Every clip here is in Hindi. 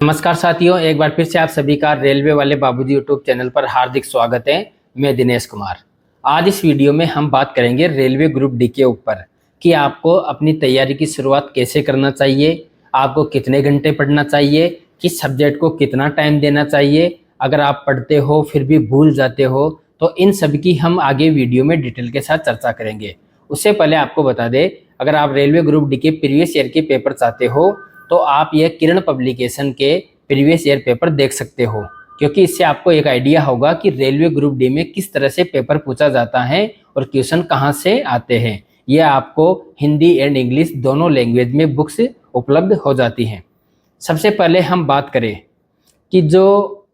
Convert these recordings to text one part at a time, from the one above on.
नमस्कार साथियों, एक बार फिर से आप सभी का रेलवे वाले बाबूजी यूट्यूब चैनल पर हार्दिक स्वागत है। मैं दिनेश कुमार। आज इस वीडियो में हम बात करेंगे रेलवे ग्रुप डी के ऊपर कि आपको अपनी तैयारी की शुरुआत कैसे करना चाहिए, आपको कितने घंटे पढ़ना चाहिए, किस सब्जेक्ट को कितना टाइम देना चाहिए। अगर आप पढ़ते हो फिर भी भूल जाते हो तो इन सब की हम आगे वीडियो में डिटेल के साथ चर्चा करेंगे। उससे पहले आपको बता दें, अगर आप रेलवे ग्रुप डी के प्रीवियस ईयर के पेपर चाहते हो तो आप ये किरण पब्लिकेशन के प्रीवियस ईयर पेपर देख सकते हो, क्योंकि इससे आपको एक आइडिया होगा कि रेलवे ग्रुप डी में किस तरह से पेपर पूछा जाता है और क्वेश्चन कहाँ से आते हैं। यह आपको हिंदी एंड इंग्लिश दोनों लैंग्वेज में बुक्स उपलब्ध हो जाती हैं। सबसे पहले हम बात करें कि जो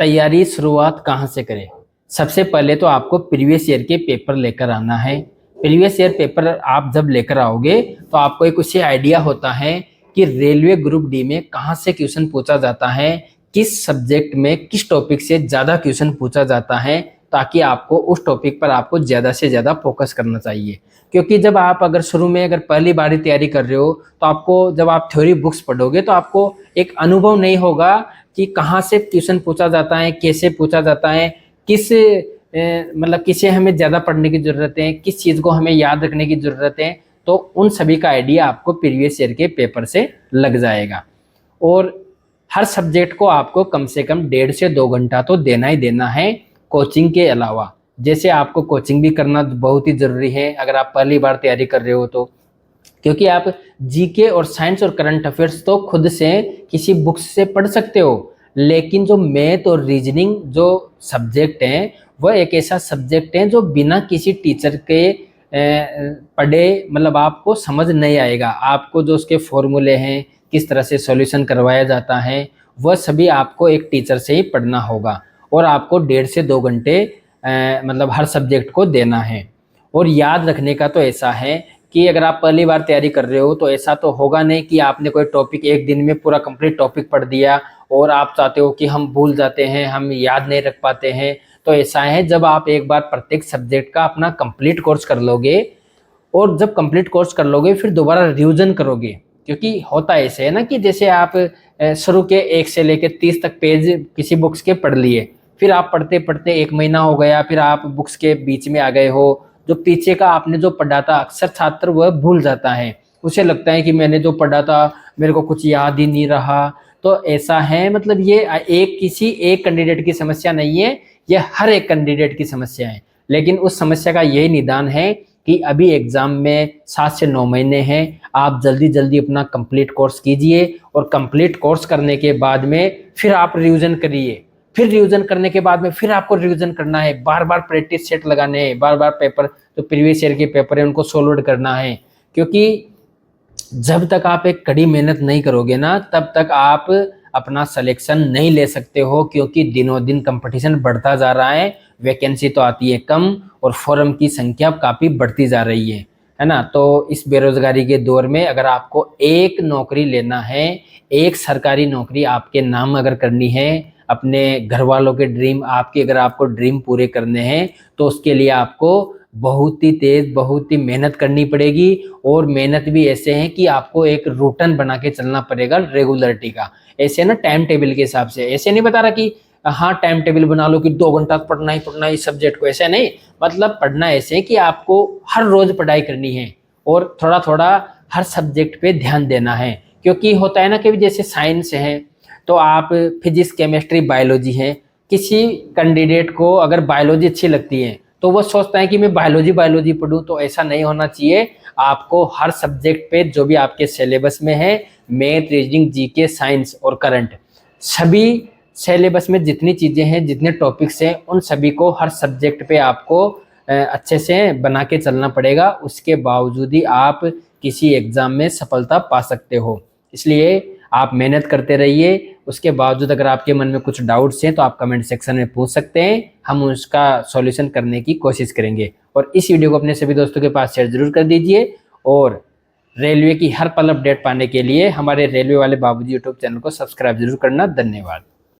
तैयारी शुरुआत कहाँ से करें। सबसे पहले तो आपको प्रीवियस ईयर के पेपर लेकर आना है। प्रीवियस ईयर पेपर आप जब लेकर आओगे तो आपको एक उससे आइडिया होता है कि रेलवे ग्रुप डी में कहाँ से क्वेश्चन पूछा जाता है, किस सब्जेक्ट में किस टॉपिक से ज़्यादा क्वेश्चन पूछा जाता है, ताकि आपको उस टॉपिक पर आपको ज़्यादा से ज़्यादा फोकस करना चाहिए। क्योंकि जब आप अगर शुरू में अगर पहली बार ही तैयारी कर रहे हो तो आपको जब आप थ्योरी बुक्स पढ़ोगे तो आपको एक अनुभव नहीं होगा कि कहाँ से क्वेश्चन पूछा जाता है, कैसे पूछा जाता है, किसे हमें ज़्यादा पढ़ने की ज़रूरत है, किस चीज़ को हमें याद रखने की ज़रूरत है। तो उन सभी का आइडिया आपको प्रीवियस ईयर के पेपर से लग जाएगा। और हर सब्जेक्ट को आपको कम से कम 1.5 से 2 घंटा तो देना ही देना है कोचिंग के अलावा। जैसे आपको कोचिंग भी करना बहुत ही ज़रूरी है अगर आप पहली बार तैयारी कर रहे हो तो, क्योंकि आप जीके और साइंस और करंट अफेयर्स तो खुद से किसी बुक्स से पढ़ सकते हो, लेकिन जो मैथ और रीजनिंग जो सब्जेक्ट हैं वह एक ऐसा सब्जेक्ट है जो बिना किसी टीचर के पढ़े आपको समझ नहीं आएगा। आपको जो उसके फॉर्मूले हैं, किस तरह से सॉल्यूशन करवाया जाता है, वह सभी आपको एक टीचर से ही पढ़ना होगा। और आपको 1.5 से 2 घंटे हर सब्जेक्ट को देना है। और याद रखने का तो ऐसा है कि अगर आप पहली बार तैयारी कर रहे हो तो ऐसा तो होगा नहीं कि आपने कोई टॉपिक एक दिन में पूरा कंप्लीट टॉपिक पढ़ दिया और आप चाहते हो कि हम भूल जाते हैं, हम याद नहीं रख पाते हैं। तो ऐसा है, जब आप एक बार प्रत्येक सब्जेक्ट का अपना कंप्लीट कोर्स कर लोगे और जब कंप्लीट कोर्स कर लोगे फिर दोबारा रिवीजन करोगे। क्योंकि होता ऐसे है ना कि जैसे आप शुरू के 1 से लेकर 30 तक पेज किसी बुक्स के पढ़ लिए, फिर आप पढ़ते पढ़ते 1 महीना हो गया, फिर आप बुक्स के बीच में आ गए हो, जो पीछे का आपने जो पढ़ा था अक्सर छात्र वह भूल जाता है। उसे लगता है कि मैंने जो पढ़ा था मेरे को कुछ याद ही नहीं रहा। तो ऐसा है, ये किसी एक कैंडिडेट की समस्या नहीं है, यह हर एक कैंडिडेट की समस्या है। लेकिन उस समस्या का यही निदान है कि अभी एग्जाम में 7 से 9 महीने हैं, आप जल्दी जल्दी अपना कंप्लीट कोर्स कीजिए और कंप्लीट कोर्स करने के बाद में फिर आप रिवीजन करिए। फिर रिवीजन करने के बाद में फिर आपको रिवीजन करना है, बार बार प्रैक्टिस सेट लगाने हैं, बार बार पेपर जो प्रीवियस ईयर के पेपर है उनको सोल्व करना है। क्योंकि जब तक आप एक कड़ी मेहनत नहीं करोगे ना तब तक आप अपना सिलेक्शन नहीं ले सकते हो, क्योंकि दिनों दिन कंपटीशन बढ़ता जा रहा है, वैकेंसी तो आती है कम और फॉर्म की संख्या काफ़ी बढ़ती जा रही है ना। तो इस बेरोजगारी के दौर में अगर आपको एक नौकरी लेना है, एक सरकारी नौकरी आपके नाम अगर करनी है, अपने घर वालों के ड्रीम अगर आपको ड्रीम पूरे करने हैं तो उसके लिए आपको बहुत ही तेज बहुत ही मेहनत करनी पड़ेगी। और मेहनत भी ऐसे है कि आपको एक रूटीन बना के चलना पड़ेगा रेगुलरिटी का। ऐसे ना टाइम टेबल के हिसाब से, ऐसे नहीं बता रहा कि हाँ टाइम टेबल बना लो कि 2 घंटा पढ़ना ही इस सब्जेक्ट को, ऐसे नहीं। पढ़ना ऐसे कि आपको हर रोज पढ़ाई करनी है और थोड़ा थोड़ा हर सब्जेक्ट पे ध्यान देना है। क्योंकि होता है ना कि जैसे साइंस है तो आप फिजिक्स केमिस्ट्री बायोलॉजी है, किसी कैंडिडेट को अगर बायोलॉजी अच्छी लगती है तो वो सोचता है कि मैं बायोलॉजी पढ़ूं, तो ऐसा नहीं होना चाहिए। आपको हर सब्जेक्ट पे जो भी आपके सिलेबस में है, मैथ रीजनिंग जीके साइंस और करंट, सभी सिलेबस में जितनी चीज़ें हैं जितने टॉपिक्स हैं उन सभी को हर सब्जेक्ट पे आपको अच्छे से बना के चलना पड़ेगा। उसके बावजूद ही आप किसी एग्ज़ाम में सफलता पा सकते हो। इसलिए आप मेहनत करते रहिए। उसके बावजूद अगर आपके मन में कुछ डाउट्स हैं तो आप कमेंट सेक्शन में पूछ सकते हैं, हम उसका सॉल्यूशन करने की कोशिश करेंगे। और इस वीडियो को अपने सभी दोस्तों के पास शेयर जरूर कर दीजिए। और रेलवे की हर पल अपडेट पाने के लिए हमारे रेलवे वाले बाबूजी यूट्यूब चैनल को सब्सक्राइब जरूर करना। धन्यवाद।